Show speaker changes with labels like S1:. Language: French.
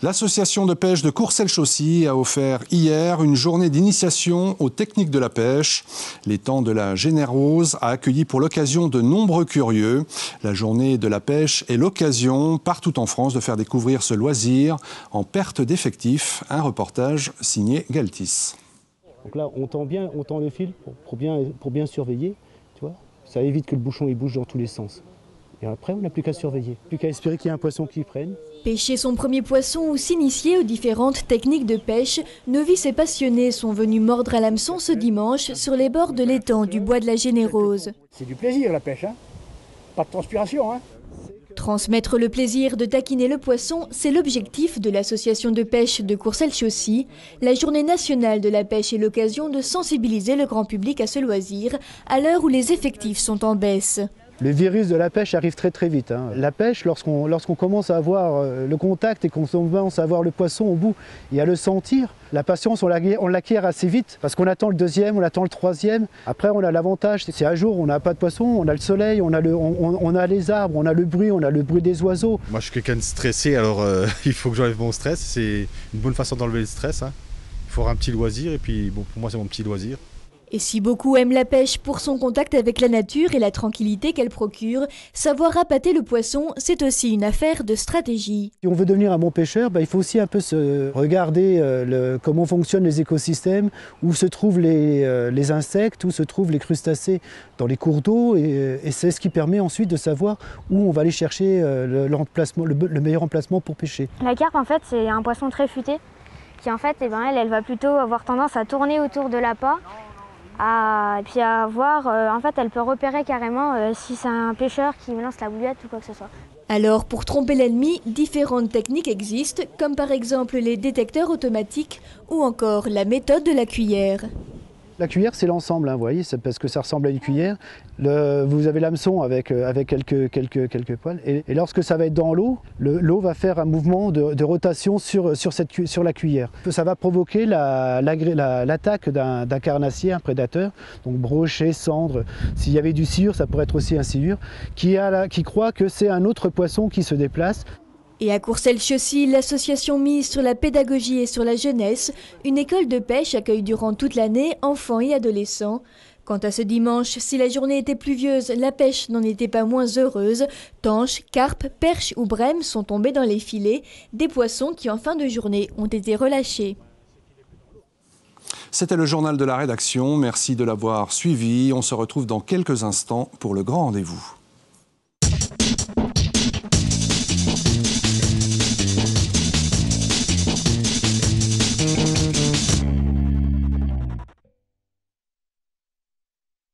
S1: L'association de pêche de Courcelles-Chaussy a offert hier une journée d'initiation aux techniques de la pêche. L'étang de la Générose a accueilli pour l'occasion de nombreux curieux. La journée de la pêche est l'occasion, partout en France, de faire découvrir ce loisir en perte d'effectifs. Un reportage signé Galtis.
S2: Donc là, on tend le fil pour bien surveiller, tu vois. Ça évite que le bouchon il bouge dans tous les sens. Et après, on n'a plus qu'à surveiller, plus qu'à espérer qu'il y ait un poisson qui prenne.
S3: Pêcher son premier poisson ou s'initier aux différentes techniques de pêche, novices et passionnés sont venus mordre à l'hameçon ce dimanche sur les bords de l'étang du bois de la Générose.
S4: C'est du plaisir la pêche, hein. Pas de transpiration. Hein.
S3: Transmettre le plaisir de taquiner le poisson, c'est l'objectif de l'association de pêche de Courcelles-Chaussy. La journée nationale de la pêche est l'occasion de sensibiliser le grand public à ce loisir, à l'heure où les effectifs sont en baisse.
S2: Le virus de la pêche arrive très vite. Hein. La pêche, lorsqu'on commence à avoir le contact et qu'on commence à voir le poisson au bout et à le sentir, la patience, on l'acquiert assez vite parce qu'on attend le deuxième, on attend le troisième. Après, on a l'avantage, c'est un jour, on n'a pas de poisson, on a le soleil, on a les arbres, on a le bruit des oiseaux.
S5: Moi, je suis quelqu'un de stressé, alors il faut que j'enlève mon stress. C'est une bonne façon d'enlever le stress. Hein. Il faut avoir un petit loisir et puis bon, pour moi, c'est mon petit loisir.
S3: Et si beaucoup aiment la pêche pour son contact avec la nature et la tranquillité qu'elle procure, savoir appâter le poisson, c'est aussi une affaire de stratégie.
S2: Si on veut devenir un bon pêcheur, il faut aussi un peu se regarder comment fonctionnent les écosystèmes, où se trouvent les insectes, où se trouvent les crustacés dans les cours d'eau. Et c'est ce qui permet ensuite de savoir où on va aller chercher le meilleur emplacement pour pêcher.
S6: La carpe, en fait, c'est un poisson très futé, qui en fait, elle va plutôt avoir tendance à tourner autour de l'appât. Et puis à voir, en fait, elle peut repérer carrément si c'est un pêcheur qui me lance la bouillette ou quoi que ce soit.
S3: Alors, pour tromper l'ennemi, différentes techniques existent, comme par exemple les détecteurs automatiques ou encore la méthode de la cuillère.
S2: La cuillère, c'est l'ensemble, hein, vous voyez, c'est parce que ça ressemble à une cuillère. Vous avez l'hameçon avec quelques poils. Et lorsque ça va être dans l'eau, l'eau va faire un mouvement de rotation sur la cuillère. Ça va provoquer l'attaque d'un carnassier, un prédateur, donc brochet, cendre. S'il y avait du sciure, ça pourrait être aussi un sciure, qui croit que c'est un autre poisson qui se déplace.
S3: Et à Courcelles-Chaussy, l'association mise sur la pédagogie et sur la jeunesse, une école de pêche accueille durant toute l'année enfants et adolescents. Quant à ce dimanche, si la journée était pluvieuse, la pêche n'en était pas moins heureuse. Tanches, carpes, perches ou brèmes sont tombés dans les filets, des poissons qui en fin de journée ont été relâchés.
S1: C'était le journal de la rédaction. Merci de l'avoir suivi. On se retrouve dans quelques instants pour le grand rendez-vous.